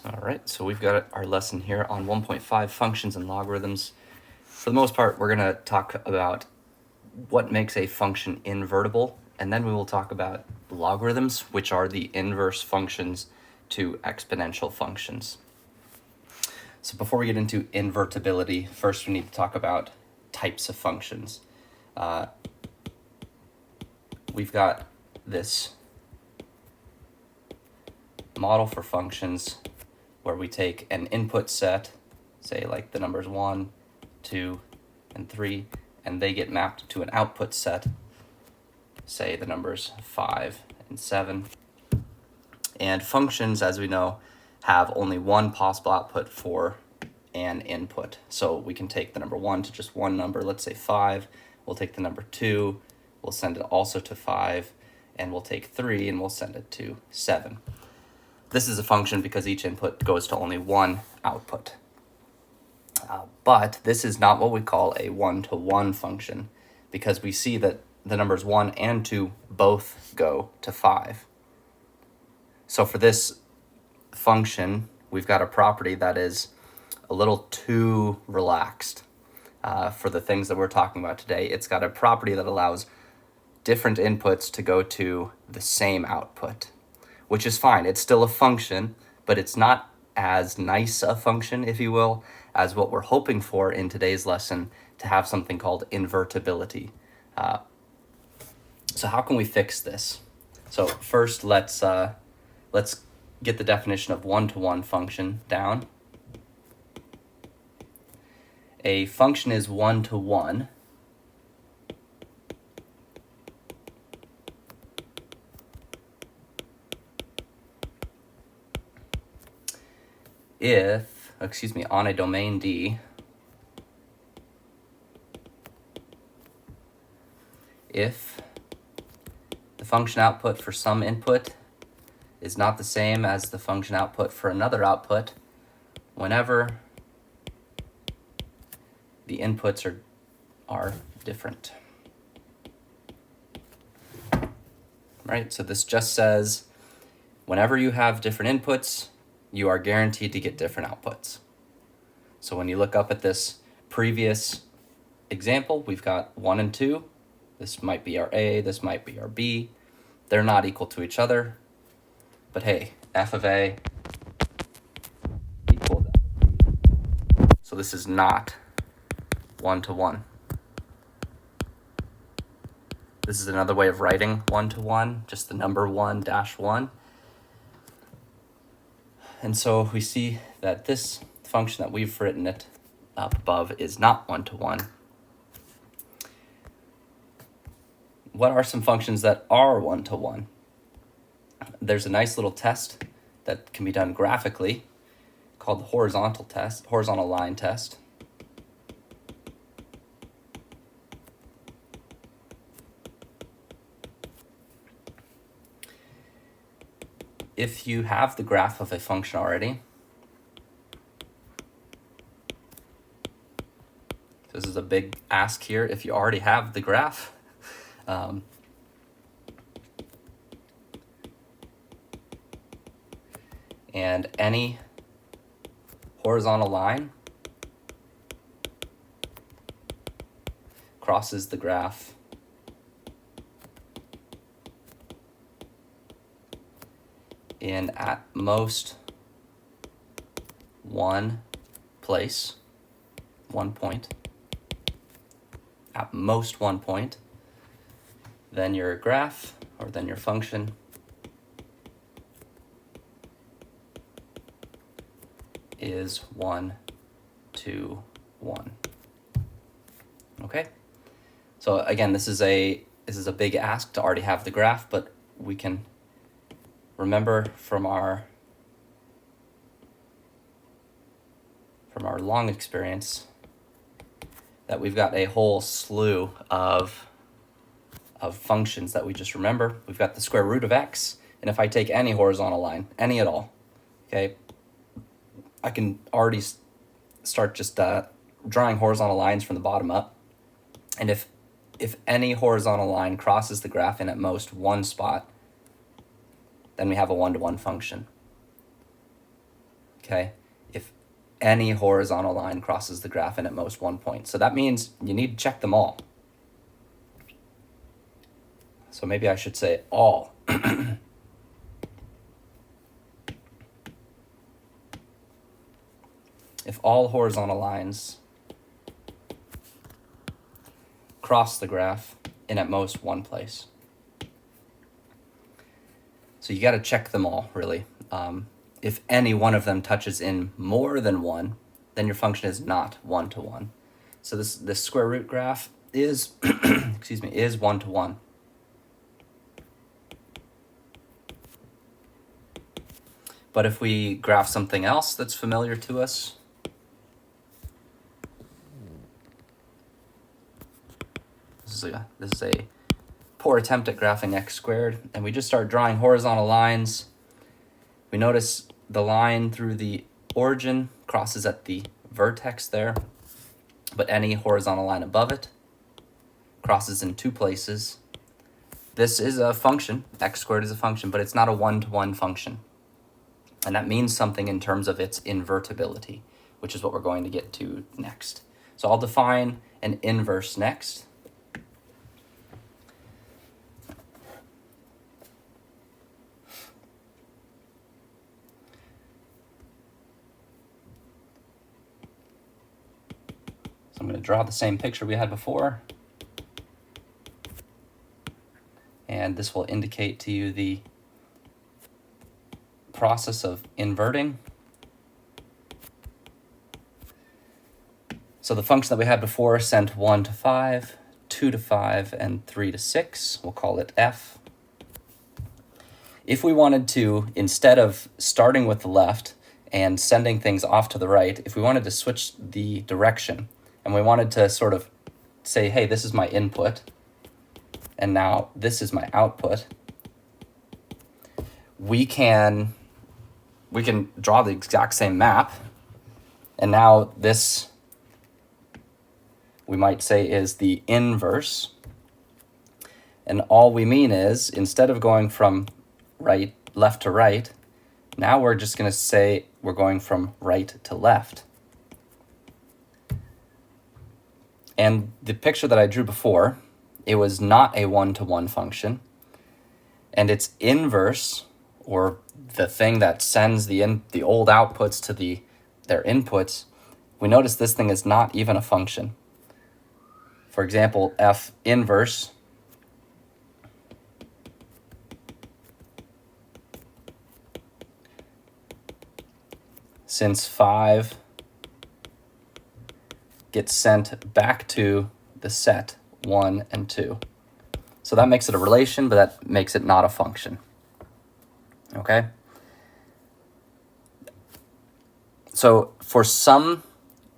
All right, so we've got our lesson here on 1.5 functions and logarithms. For the most part, we're going to talk about what makes a function invertible, and then we will talk about logarithms, which are the inverse functions to exponential functions. So before we get into invertibility, first we need to talk about types of functions. We've got this model for functions where we take an input set, say like the numbers 1, 2, and 3, and they get mapped to an output set, say the numbers 5 and 7. And functions, as we know, have only one possible output for an input. So we can take the number 1 to just one number, let's say 5. We'll take the number 2, we'll send it also to 5, and we'll take 3 and we'll send it to 7. This is a function because each input goes to only one output. But this is not what we call a one-to-one function, because we see that the numbers 1 and 2 both go to 5. So for this function, we've got a property that is a little too relaxed for the things that we're talking about today. It's got a property that allows different inputs to go to the same output, which is fine. It's still a function, but it's not as nice a function, if you will, as what we're hoping for in today's lesson, to have something called invertibility. So how can we fix this? So first, let's get the definition of one-to-one function down. A function is one-to-one on a domain D, if the function output for some input is not the same as the function output for another output, whenever the inputs are different. Right, so this just says whenever you have different inputs, you are guaranteed to get different outputs. So when you look up at this previous example, we've got 1 and 2. This might be our A, this might be our B. They're not equal to each other. But hey, f of A equals f of B. So this is not one-to-one. This is another way of writing one-to-one, just the number 1 dash 1. And so we see that this function that we've written it up above is not one-to-one. What are some functions that are one-to-one? There's a nice little test that can be done graphically called the horizontal line test. If you have the graph of a function already, this is a big ask here, if you already have the graph, and any horizontal line crosses the graph in at most one place, 1 point, at most 1 point, then your graph, or then your function, is 1, 2, 1. Okay? So again, this is a big ask to already have the graph, but we can remember from our long experience that we've got a whole slew of functions that we just remember. We've got the square root of x, and if I take any horizontal line, any at all, okay, I can already start just drawing horizontal lines from the bottom up. And if any horizontal line crosses the graph in at most one spot, then we have a one-to-one function. okay, if any horizontal line crosses the graph in at most one point. So that means you need to check them all. So maybe I should say all. If all horizontal lines cross the graph in at most one place. So you got to check them all, really. If any one of them touches in more than one, then your function is not one-to-one. So this square root graph is, excuse me, is one-to-one. But if we graph something else that's familiar to us, this is a poor attempt at graphing x squared, and we just start drawing horizontal lines. We notice the line through the origin crosses at the vertex there, but any horizontal line above it crosses in two places. This is a function, x squared is a function, but it's not a one-to-one function. And that means something in terms of its invertibility, which is what we're going to get to next. So I'll define an inverse next. So I'm going to draw the same picture we had before. And this will indicate to you the process of inverting. So the function that we had before sent 1 to 5, 2 to 5, and 3 to 6. We'll call it f. If we wanted to, instead of starting with the left and sending things off to the right, if we wanted to switch the direction and we wanted to sort of say, hey, this is my input, and now this is my output, we can draw the exact same map, and now this, we might say, is the inverse. And all we mean is, instead of going from left to right, now we're just going to say we're going from right to left. And the picture that I drew before, it was not a one-to-one function, and its inverse, or the thing that sends the old outputs to their inputs, we notice this thing is not even a function. For example, f inverse since 5 gets sent back to the set 1 and 2. So that makes it a relation, but that makes it not a function. Okay? So for some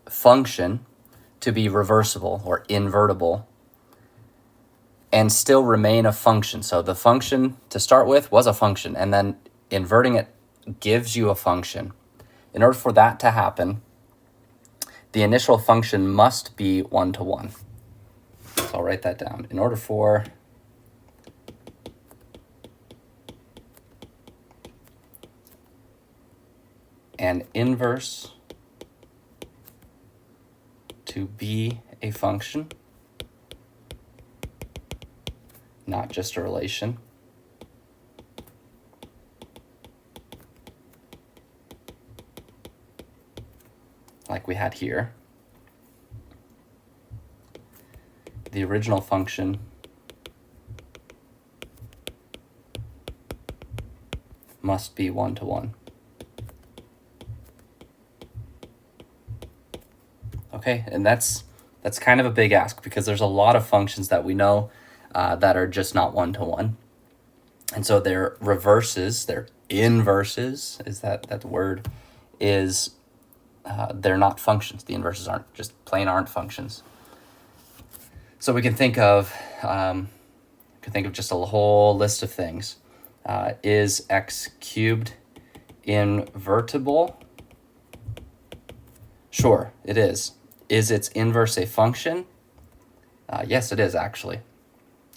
function to be reversible or invertible and still remain a function, so the function to start with was a function, and then inverting it gives you a function. In order for that to happen, the initial function must be one-to-one. So I'll write that down. In order for an inverse to be a function, not just a relation, like we had here, the original function must be one-to-one. Okay, and that's kind of a big ask, because there's a lot of functions that we know that are just not one-to-one. And so their reverses, their inverses, is that word, is they're not functions. The inverses aren't functions. So we can think of just a whole list of things. Is x cubed invertible? Sure, it is. Is its inverse a function? Yes, it is, actually.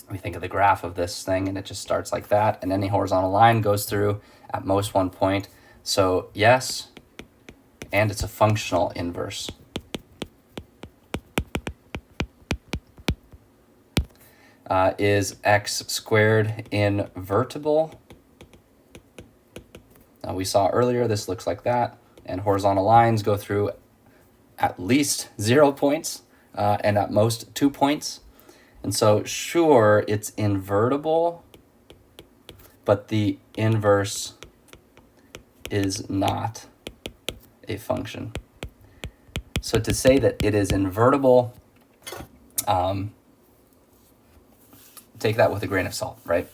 We think of the graph of this thing, and it just starts like that, and any horizontal line goes through at most one point. So yes, and it's a functional inverse. Is x squared invertible? Now we saw earlier this looks like that, and horizontal lines go through at least 0 points and at most 2 points. And so sure, it's invertible, but the inverse is not a function. So to say that it is invertible, take that with a grain of salt, right?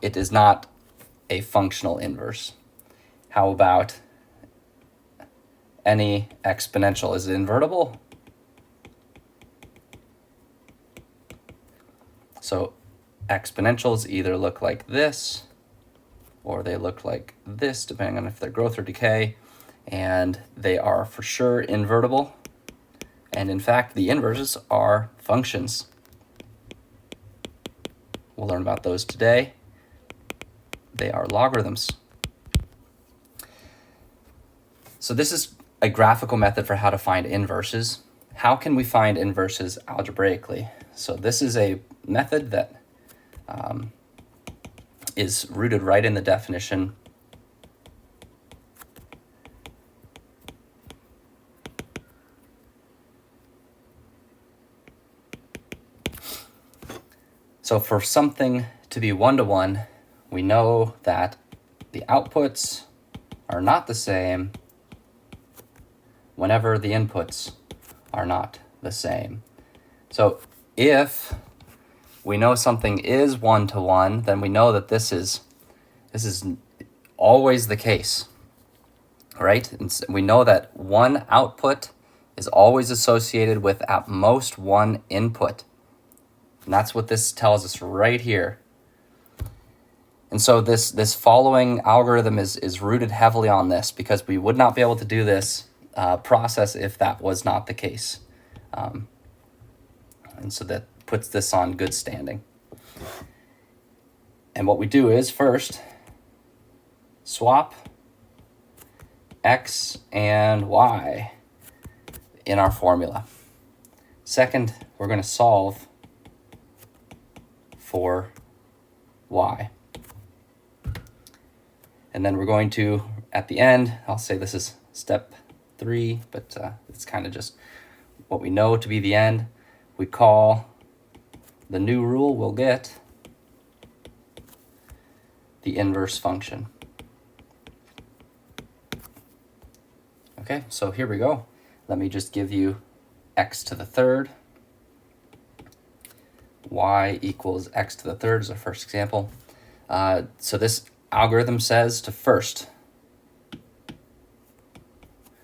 It is not a functional inverse. How about any exponential? Is it invertible? So exponentials either look like this or they look like this, depending on if they're growth or decay, and they are for sure invertible. And in fact, the inverses are functions. We'll learn about those today. They are logarithms. So this is a graphical method for how to find inverses. How can we find inverses algebraically? So this is a method that is rooted right in the definition. So for something to be one-to-one, we know that the outputs are not the same whenever the inputs are not the same. So if we know something is one-to-one, then we know that this is always the case, right? And we know that one output is always associated with at most one input. And that's what this tells us right here. And so this following algorithm is rooted heavily on this, because we would not be able to do this process if that was not the case. And so that puts this on good standing. And what we do is first swap x and y in our formula. Second, we're going to solve for y. And then we're going to, at the end, I'll say this is step 3, but it's kind of just what we know to be the end. We call the new rule we'll get the inverse function. Okay, so here we go. Let me just give you x to the third. Y equals x to the third is our first example. So this algorithm says to first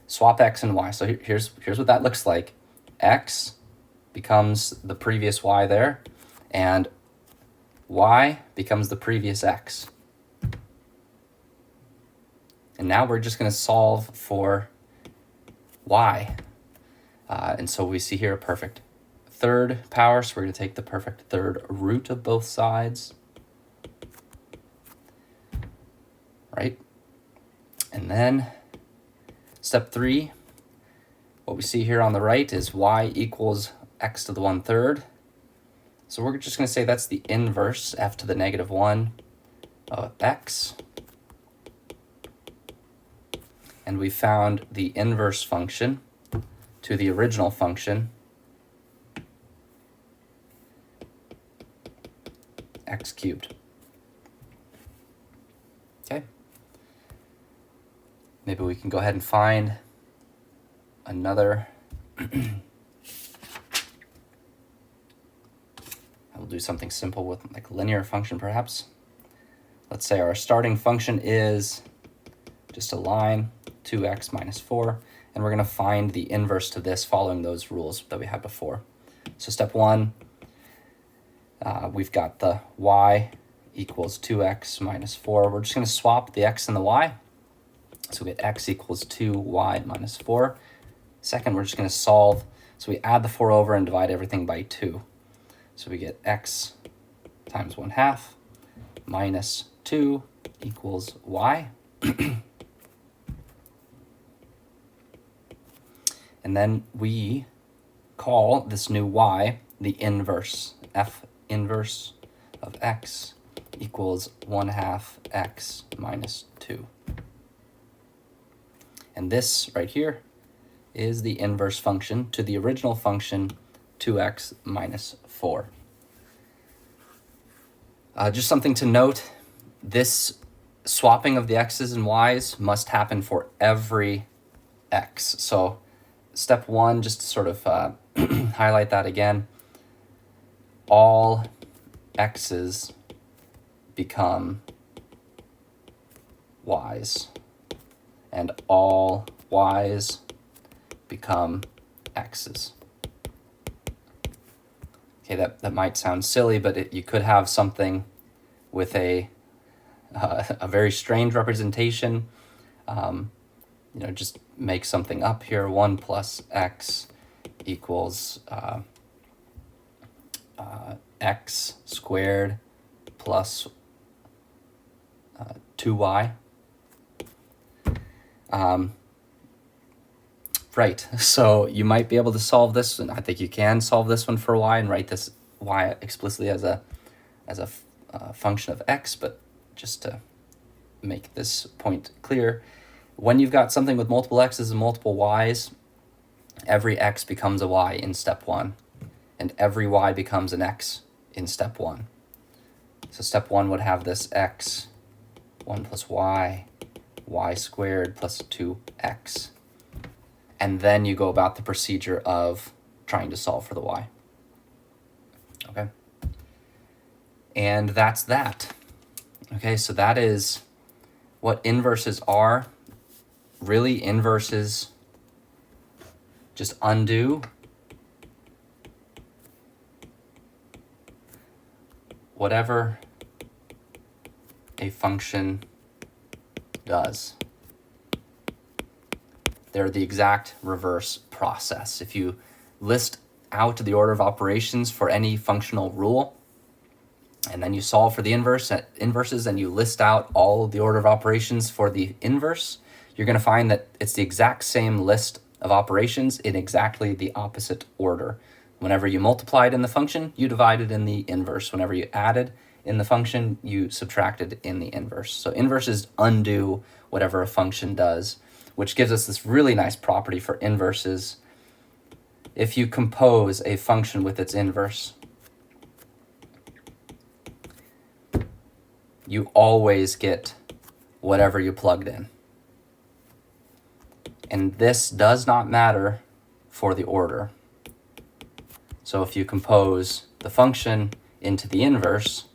swap x and y. So here's what that looks like. X becomes the previous y there, and y becomes the previous x. And now we're just going to solve for y. And so we see here a perfect third power, so we're going to take the perfect third root of both sides, right? And then step 3, what we see here on the right is y equals x to the 1/3. So we're just going to say that's the inverse, f to the -1 of x. And we found the inverse function to the original function, x cubed. Okay. Maybe we can go ahead and find another. We'll do something simple with like a linear function perhaps. Let's say our starting function is just a line, 2x minus 4, and we're going to find the inverse to this following those rules that we had before. So step 1, we've got the y equals 2x minus 4. We're just going to swap the x and the y. So we get x equals 2y minus 4. Second, we're just going to solve. So we add the 4 over and divide everything by 2. So we get x times 1/2 minus 2 equals y. And then we call this new y the inverse. F inverse of x equals 1/2 x minus 2. And this right here is the inverse function to the original function 2x minus 4. Just something to note, this swapping of the x's and y's must happen for every x. So step 1, just to sort of highlight that again, all x's become y's, and all y's become x's. Okay, that might sound silly, but you could have something with a very strange representation. Just make something up here. 1 plus x equals x squared plus 2y. Right, so you might be able to solve this, and I think you can solve this one for y and write this y explicitly as a function of x, but just to make this point clear, when you've got something with multiple x's and multiple y's, every x becomes a y in step 1, and every y becomes an x in step 1. So step 1 would have this x, 1 plus y, y squared plus 2x. And then you go about the procedure of trying to solve for the y. Okay? And that's that. Okay, so that is what inverses are. Really, inverses just undo whatever a function does. They're the exact reverse process. If you list out the order of operations for any functional rule, and then you solve for the inverses, and you list out all of the order of operations for the inverse, you're going to find that it's the exact same list of operations in exactly the opposite order. Whenever you multiplied in the function, you divided in the inverse. Whenever you added in the function, you subtracted in the inverse. So inverses undo whatever a function does, which gives us this really nice property for inverses. If you compose a function with its inverse, you always get whatever you plugged in. And this does not matter for the order. So if you compose the function into the inverse,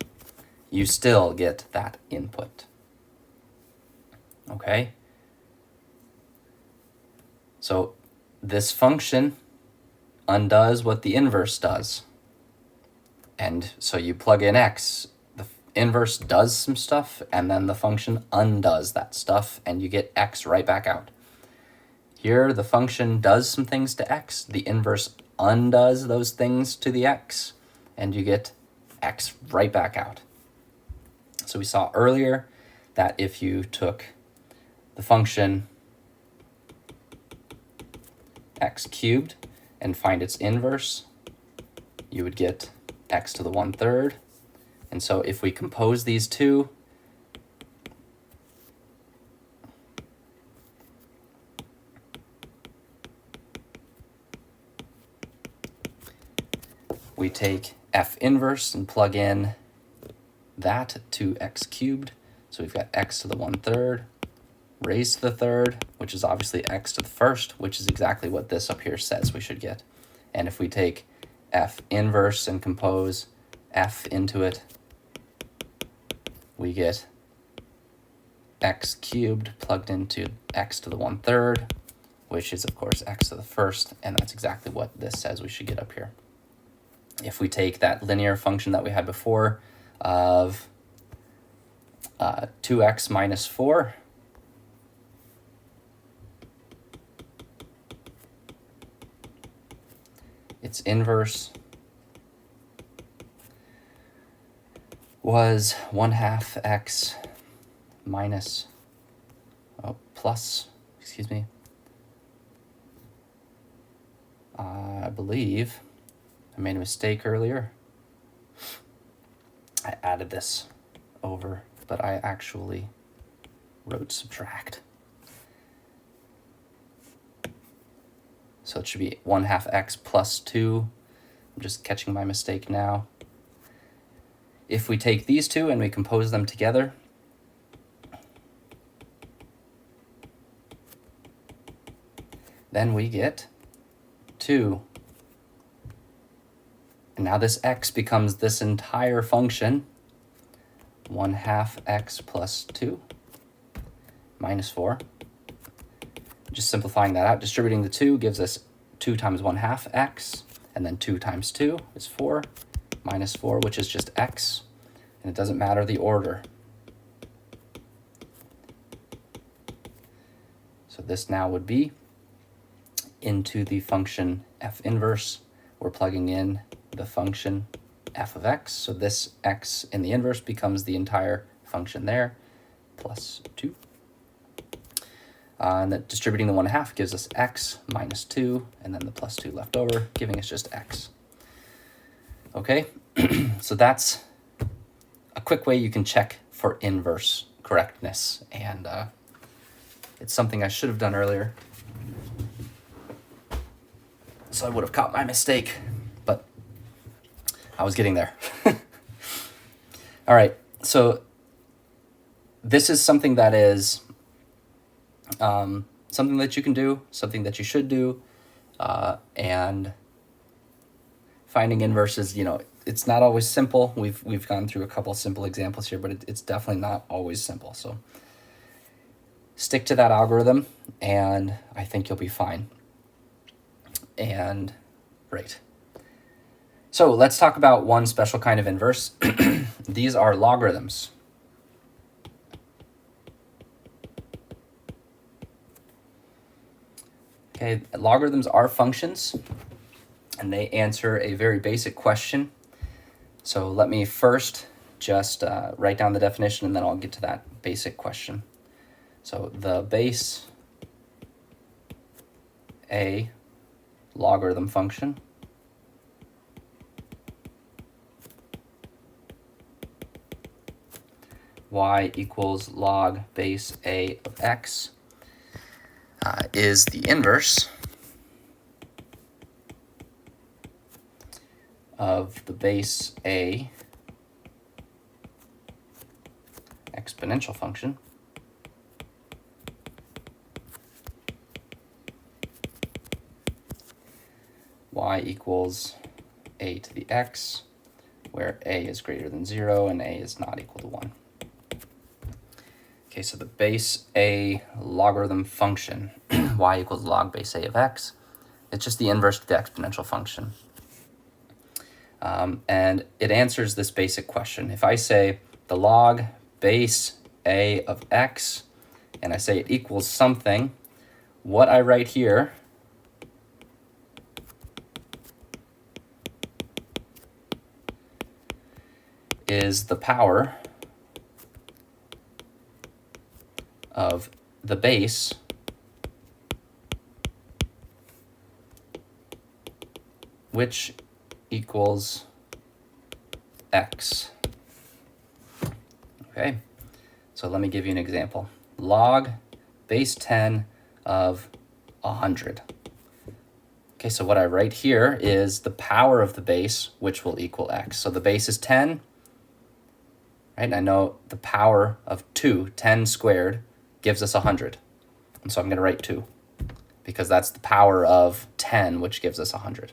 you still get that input. Okay? So this function undoes what the inverse does. And so you plug in x, the inverse does some stuff, and then the function undoes that stuff, and you get x right back out. Here, the function does some things to x, the inverse undoes those things to the x, and you get x right back out. So we saw earlier that if you took the function x cubed and find its inverse, you would get x to the 1/3. And so if we compose these two, we take f inverse and plug in that to x cubed. So we've got x to the 1/3 raised to the 3rd, which is obviously x to the 1st, which is exactly what this up here says we should get. And if we take f inverse and compose f into it, we get x cubed plugged into x to the 1/3, which is of course x to the 1st, and that's exactly what this says we should get up here. If we take that linear function that we had before of 2x minus 4, its inverse was 1/2 x minus, plus, excuse me, I believe I made a mistake earlier. I added this over, but I actually wrote subtract. So it should be 1/2 x plus 2. I'm just catching my mistake now. If we take these two and we compose them together, then we get 2. And now this x becomes this entire function, 1/2 x plus 2 minus 4. Just simplifying that out, distributing the 2 gives us 2 times 1/2 x, and then 2 times 2 is 4, minus 4, which is just x, and it doesn't matter the order. So this now would be into the function f inverse. We're plugging in the function f of x, so this x in the inverse becomes the entire function there, plus 2. And that distributing the 1/2 gives us x minus 2, and then the plus 2 left over, giving us just x. Okay, so that's a quick way you can check for inverse correctness, and it's something I should have done earlier, so I would have caught my mistake, but I was getting there. All right, so this is something that is something that you can do, something that you should do, and finding inverses, it's not always simple. We've gone through a couple simple examples here, but it's definitely not always simple. So stick to that algorithm, and I think you'll be fine. And great. So let's talk about one special kind of inverse. These are logarithms. Okay, logarithms are functions, and they answer a very basic question. So let me first just write down the definition, and then I'll get to that basic question. So the base A logarithm function y equals log base A of x is the inverse of the base A exponential function y equals a to the x, where a is greater than 0 and a is not equal to 1. Okay, so the base A logarithm function, y equals log base A of x, it's just the inverse of the exponential function. And it answers this basic question. If I say the log base A of x, and I say it equals something, what I write here is the power of the base which equals x. Okay, so let me give you an example. Log base 10 of 100. Okay, so what I write here is the power of the base, which will equal x. So the base is 10, right? And I know the power of 10 squared, gives us 100. And so I'm going to write 2, because that's the power of 10, which gives us 100.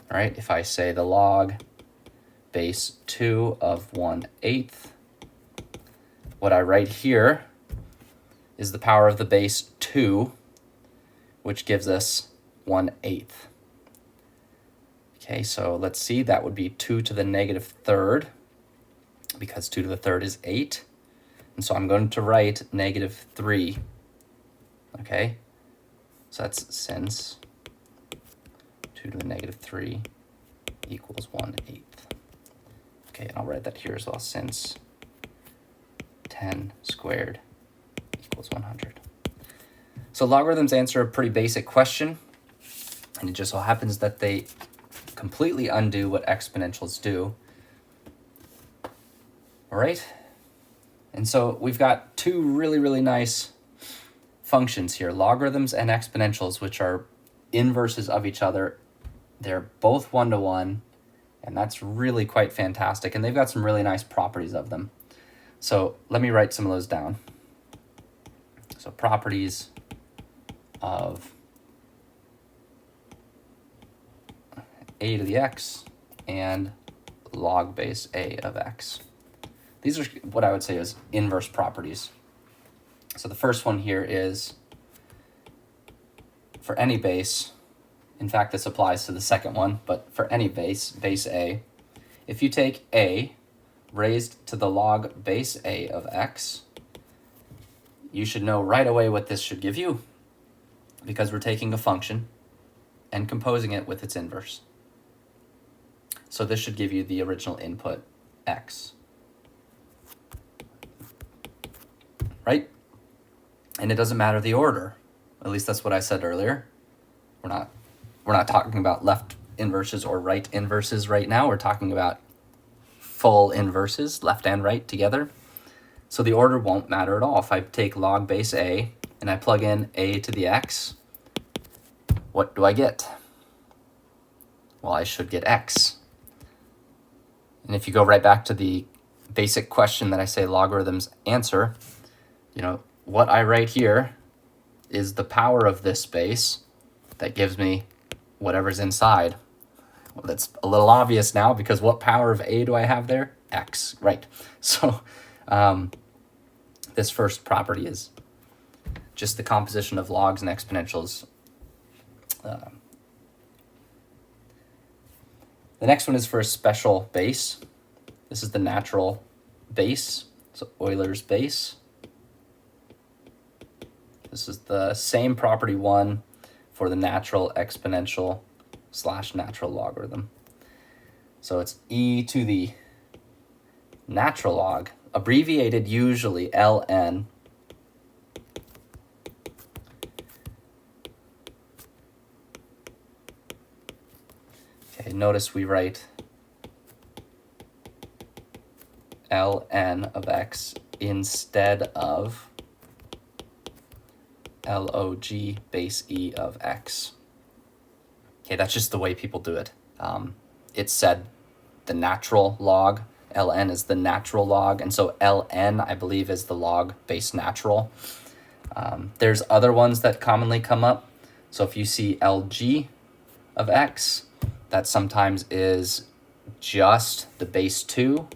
All right, if I say the log base 2 of 1/8, what I write here is the power of the base 2, which gives us 1/8. Okay, so let's see, that would be 2 to the negative third, because 2 to the third is 8. And so I'm going to write -3. Okay, so that's since 2 to the negative 3 equals 1/8. Okay, and I'll write that here as well, since 10 squared equals 100. So logarithms answer a pretty basic question. And it just so happens that they completely undo what exponentials do. All right? And so we've got two really, really nice functions here, logarithms and exponentials, which are inverses of each other. They're both one-to-one, and that's really quite fantastic. And they've got some really nice properties of them. So let me write some of those down. So properties of a to the x and log base a of x. These are what I would say is inverse properties. So the first one here is for any base, in fact this applies to the second one, but for any base a, if you take a raised to the log base a of x, you should know right away what this should give you, because we're taking a function and composing it with its inverse. So this should give you the original input x. Right? And it doesn't matter the order. At least that's what I said earlier. We're not talking about left inverses or right inverses right now. We're talking about full inverses, left and right together. So the order won't matter at all. If I take log base a and I plug in a to the x, what do I get? Well, I should get x. And if you go right back to the basic question that I say logarithms answer, you know, what I write here is the power of this base that gives me whatever's inside. Well, that's a little obvious now, because what power of a do I have there? X, right. So this first property is just the composition of logs and exponentials. The next one is for a special base. This is the natural base, so Euler's base. This is the same property one for the natural exponential / natural logarithm. So it's e to the natural log, abbreviated usually ln. Okay, notice we write ln of x instead of log base e of x. Okay, that's just the way people do it. It's said the natural log, ln is the natural log, and so ln, I believe, is the log base natural. There's other ones that commonly come up. So if you see lg of x, that sometimes is just the base 2.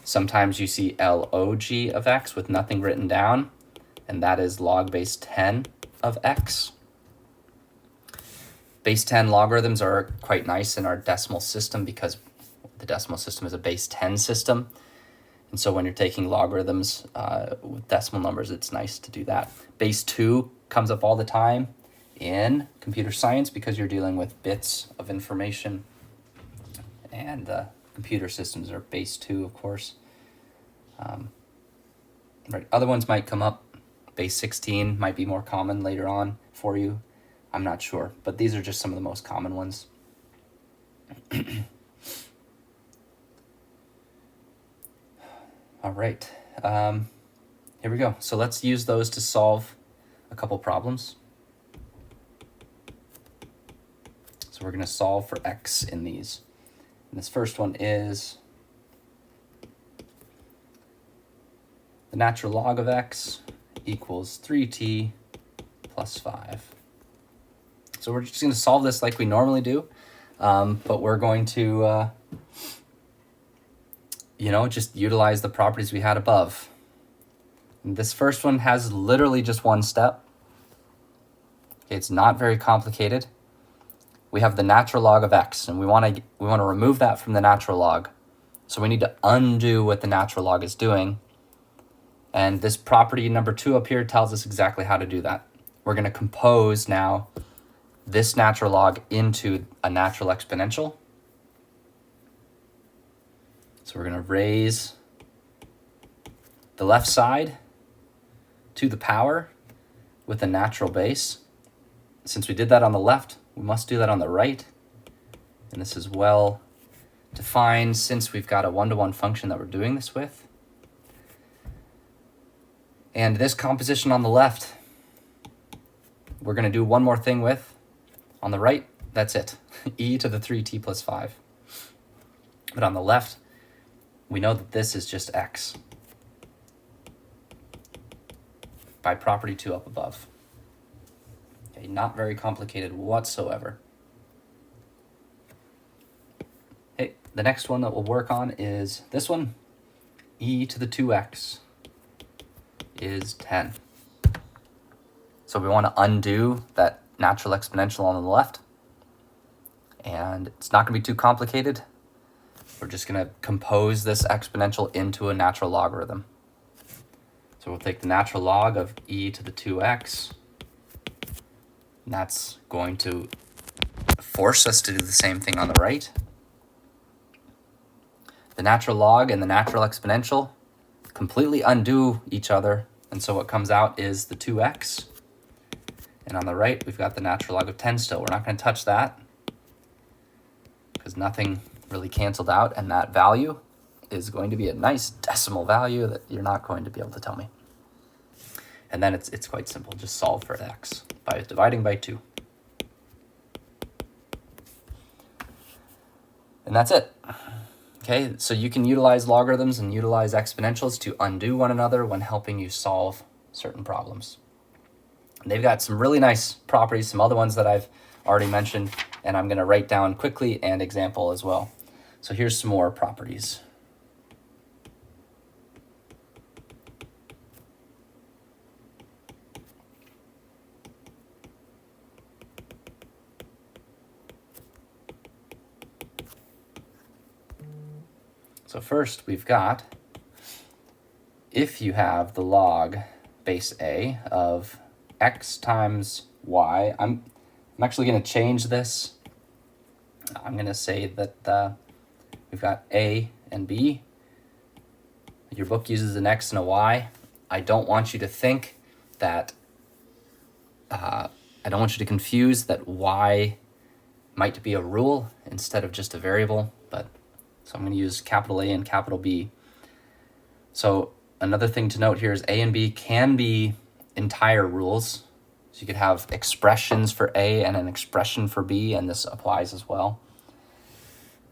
Sometimes you see log of x with nothing written down, and that is log base 10 of x. Base 10 logarithms are quite nice in our decimal system because the decimal system is a base 10 system. And so when you're taking logarithms with decimal numbers, it's nice to do that. Base 2 comes up all the time in computer science because you're dealing with bits of information. And computer systems are base 2, of course. Right. Other ones might come up. Base 16 might be more common later on for you. I'm not sure, but these are just some of the most common ones. All right, here we go. So let's use those to solve a couple problems. So we're going to solve for x in these. And this first one is the natural log of x equals 3t plus 5. So we're just going to solve this like we normally do, but we're going to, just utilize the properties we had above. And this first one has literally just one step. Okay, it's not very complicated. We have the natural log of x, and we want to remove that from the natural log. So we need to undo what the natural log is doing. And this property number 2 up here tells us exactly how to do that. We're going to compose now this natural log into a natural exponential. So we're going to raise the left side to the power with a natural base. since we did that on the left, we must do that on the right. And this is well defined since we've got a one-to-one function that we're doing this with. And this composition on the left, we're going to do one more thing with. On the right, that's it. E to the 3t plus 5. But on the left, we know that this is just x by property 2 up above. Okay, not very complicated whatsoever. Okay, the next one that we'll work on is this one. E to the 2x is 10. So we want to undo that natural exponential on the left. And it's not going to be too complicated. We're just going to compose this exponential into a natural logarithm. So we'll take the natural log of e to the 2x. And that's going to force us to do the same thing on the right. The natural log and the natural exponential completely undo each other. And so what comes out is the 2x. And on the right, we've got the natural log of 10 still. We're not going to touch that because nothing really canceled out, and that value is going to be a nice decimal value that you're not going to be able to tell me. And then it's quite simple. Just solve for x by dividing by 2. And that's it. Okay, so you can utilize logarithms and utilize exponentials to undo one another when helping you solve certain problems. And they've got some really nice properties, some other ones that I've already mentioned, and I'm going to write down quickly and example as well. So here's some more properties. So first we've got, if you have the log base a of x times y, I'm actually going to change this. I'm going to say that we've got a and b. Your book uses an x and a y. I don't want you to think that, I don't want you to confuse that y might be a rule instead of just a variable, but so I'm going to use capital A and capital B. So another thing to note here is A and B can be entire rules. So you could have expressions for A and an expression for B, and this applies as well.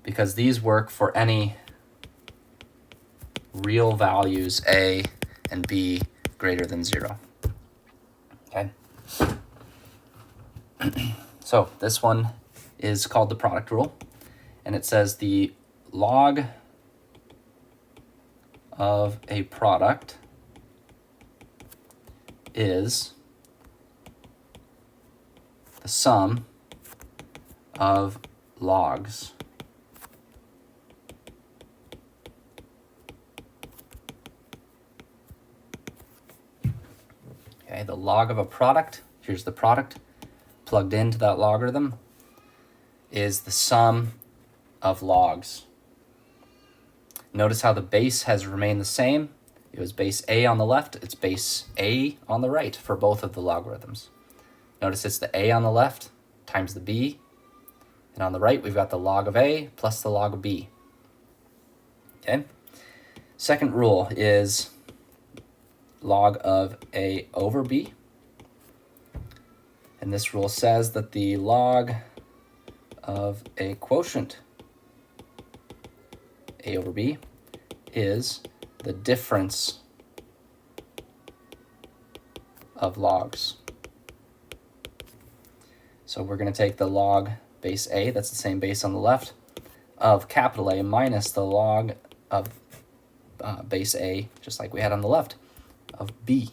Because these work for any real values A and B greater than 0. Okay. So this one is called the product rule, and it says the log of a product is the sum of logs. Okay, the log of a product, here's the product, plugged into that logarithm, is the sum of logs. Notice how the base has remained the same. It was base A on the left, it's base A on the right for both of the logarithms. Notice it's the A on the left times the B, and on the right we've got the log of A plus the log of B. Okay. Second rule is log of A over B. And this rule says that the log of a quotient A over B is the difference of logs. So we're going to take the log base A, that's the same base on the left, of capital A minus the log of base A, just like we had on the left, of B.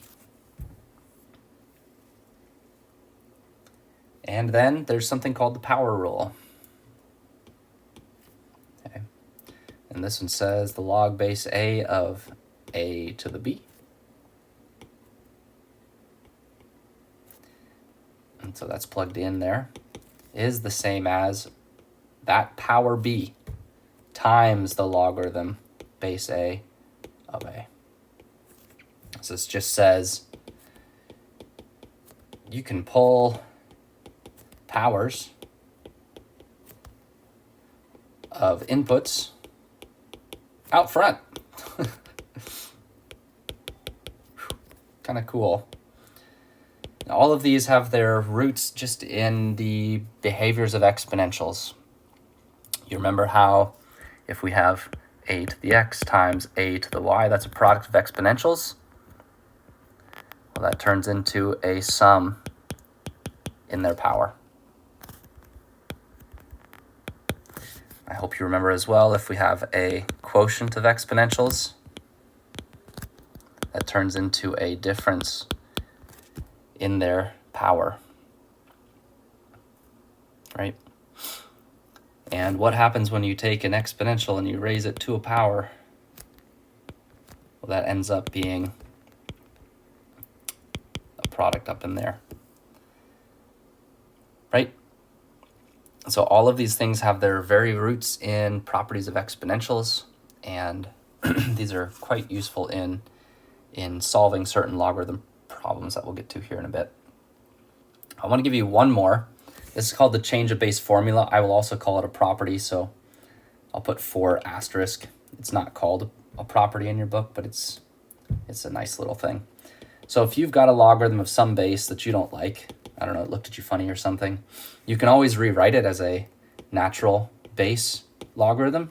And then there's something called the power rule. Okay. And this one says the log base A of A to the B. And so that's plugged in there, is the same as that power B times the logarithm base A of A. So this just says you can pull powers of inputs out front. Kind of cool. All of these have their roots just in the behaviors of exponentials. You remember how if we have a to the x times a to the y, that's a product of exponentials? Well, that turns into a sum in their power. I hope you remember as well, if we have a quotient of exponentials, that turns into a difference in their power, right? And what happens when you take an exponential and you raise it to a power? Well, that ends up being a product up in there, right? So all of these things have their very roots in properties of exponentials, and these are quite useful in solving certain logarithm problems that we'll get to here in a bit. I want to give you one more. This is called the change of base formula. I will also call it a property, so I'll put 4 asterisk. It's not called a property in your book, but it's a nice little thing. So if you've got a logarithm of some base that you don't like, I don't know, it looked at you funny or something, you can always rewrite it as a natural base logarithm.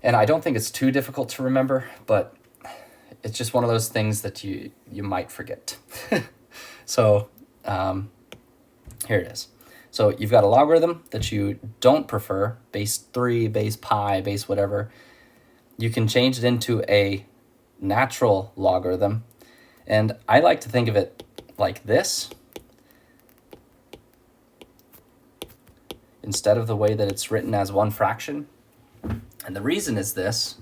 And I don't think it's too difficult to remember, but it's just one of those things that you might forget. So here it is. So you've got a logarithm that you don't prefer, base 3, base pi, base whatever. You can change it into a natural logarithm. And I like to think of it like this, instead of the way that it's written as one fraction. And the reason is this.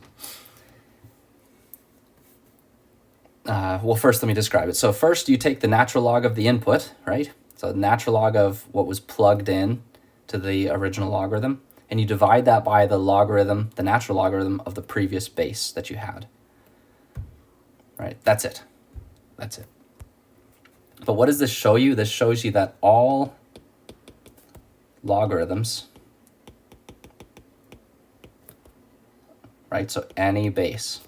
Well, first let me describe it. So first you take the natural log of the input, right? So the natural log of what was plugged in to the original logarithm, and you divide that by the logarithm, the natural logarithm of the previous base that you had. Right, that's it. That's it. But what does this show you? This shows you that all logarithms, right, so any base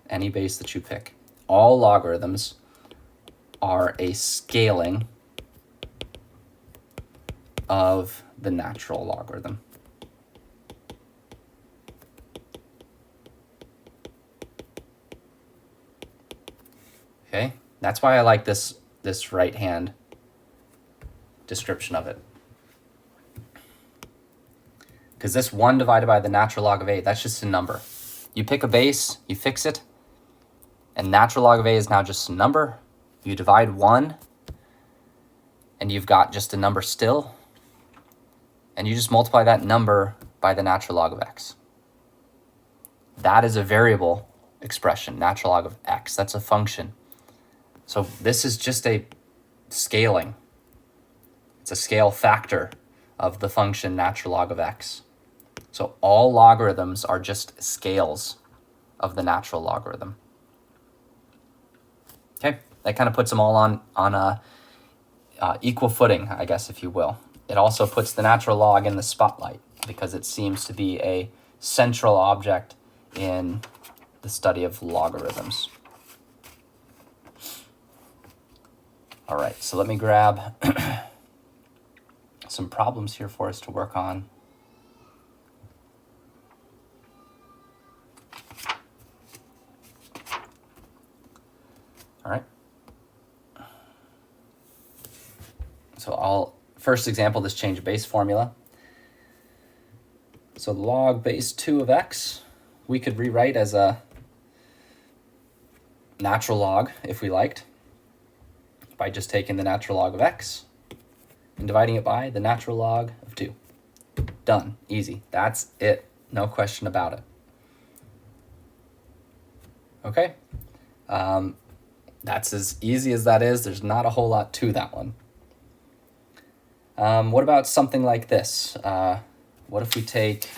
that you pick, all logarithms are a scaling of the natural logarithm. Okay, that's why I like this right-hand description of it. Because this 1 divided by the natural log of a, that's just a number. You pick a base, you fix it, and natural log of a is now just a number. You divide 1, and you've got just a number still, and you just multiply that number by the natural log of x. That is a variable expression, natural log of x. That's a function. So this is just a scaling. It's a scale factor of the function natural log of x. So all logarithms are just scales of the natural logarithm. Okay, that kind of puts them all on a equal footing, I guess, if you will. It also puts the natural log in the spotlight because it seems to be a central object in the study of logarithms. All right, so let me grab some problems here for us to work on. All right. So first example, this change of base formula. So log base 2 of x, we could rewrite as a natural log if we liked, by just taking the natural log of x and dividing it by the natural log of 2. Done. Easy. That's it. No question about it. Okay. That's as easy as that is. There's not a whole lot to that one. What about something like this? What if we take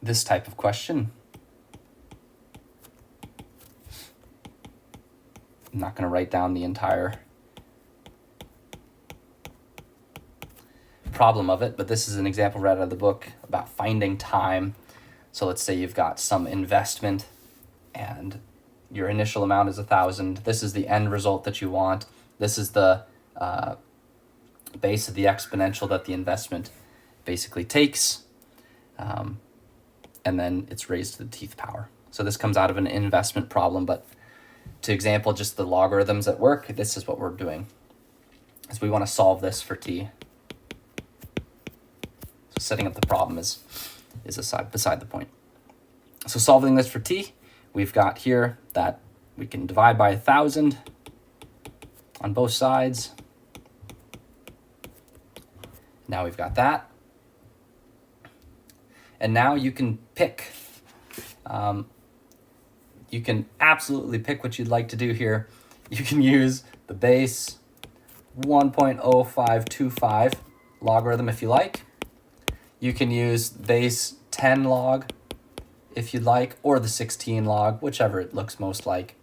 this type of question? I'm not going to write down the entire problem of it, but this is an example right out of the book about finding time. So let's say you've got some investment and your initial amount is 1,000. This is the end result that you want. This is the base of the exponential that the investment basically takes. And then it's raised to the tth power. So this comes out of an investment problem, but to example just the logarithms at work, this is what we're doing. Is we want to solve this for t. So setting up the problem is beside the point. So solving this for t, we've got here that we can divide by 1,000 on both sides. Now we've got that. And now you can pick. You can absolutely pick what you'd like to do here. You can use the base 1.0525 logarithm if you like. You can use base 10 log if you'd like, or the 16 log, whichever it looks most like.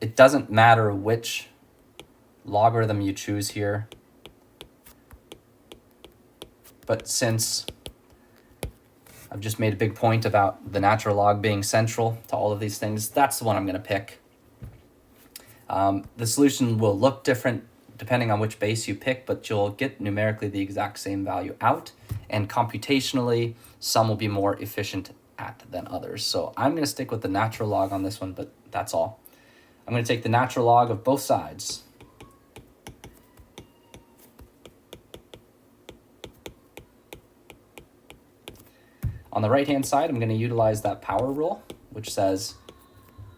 It doesn't matter which logarithm you choose here. But since I've just made a big point about the natural log being central to all of these things, that's the one I'm going to pick. The solution will look different depending on which base you pick, but you'll get numerically the exact same value out, and computationally, some will be more efficient at than others. So I'm going to stick with the natural log on this one, but that's all. I'm going to take the natural log of both sides. On the right-hand side, I'm going to utilize that power rule, which says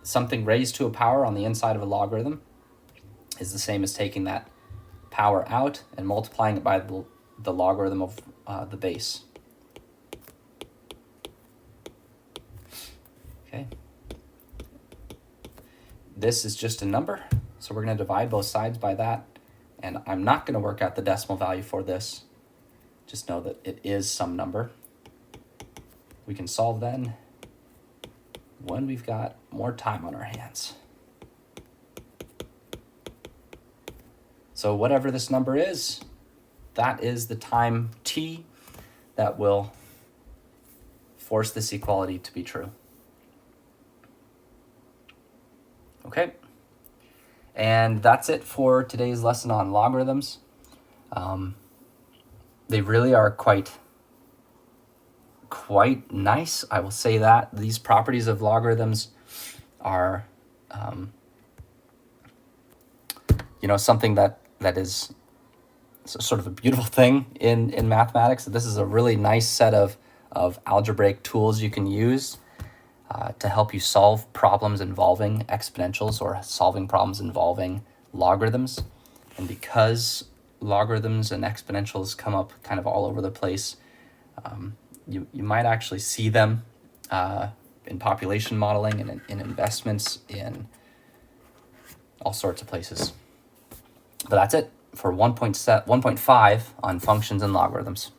something raised to a power on the inside of a logarithm is the same as taking that power out and multiplying it by the logarithm of the base. Okay. This is just a number, so we're going to divide both sides by that, and I'm not going to work out the decimal value for this. Just know that it is some number. We can solve then when we've got more time on our hands. So whatever this number is, that is the time t that will force this equality to be true. Okay, and that's it for today's lesson on logarithms. They really are quite nice, I will say that. These properties of logarithms are, something that is sort of a beautiful thing in mathematics. This is a really nice set of algebraic tools you can use to help you solve problems involving exponentials or solving problems involving logarithms. And because logarithms and exponentials come up kind of all over the place, you might actually see them in population modeling and in investments in all sorts of places. But that's it for 1.5 on functions and logarithms.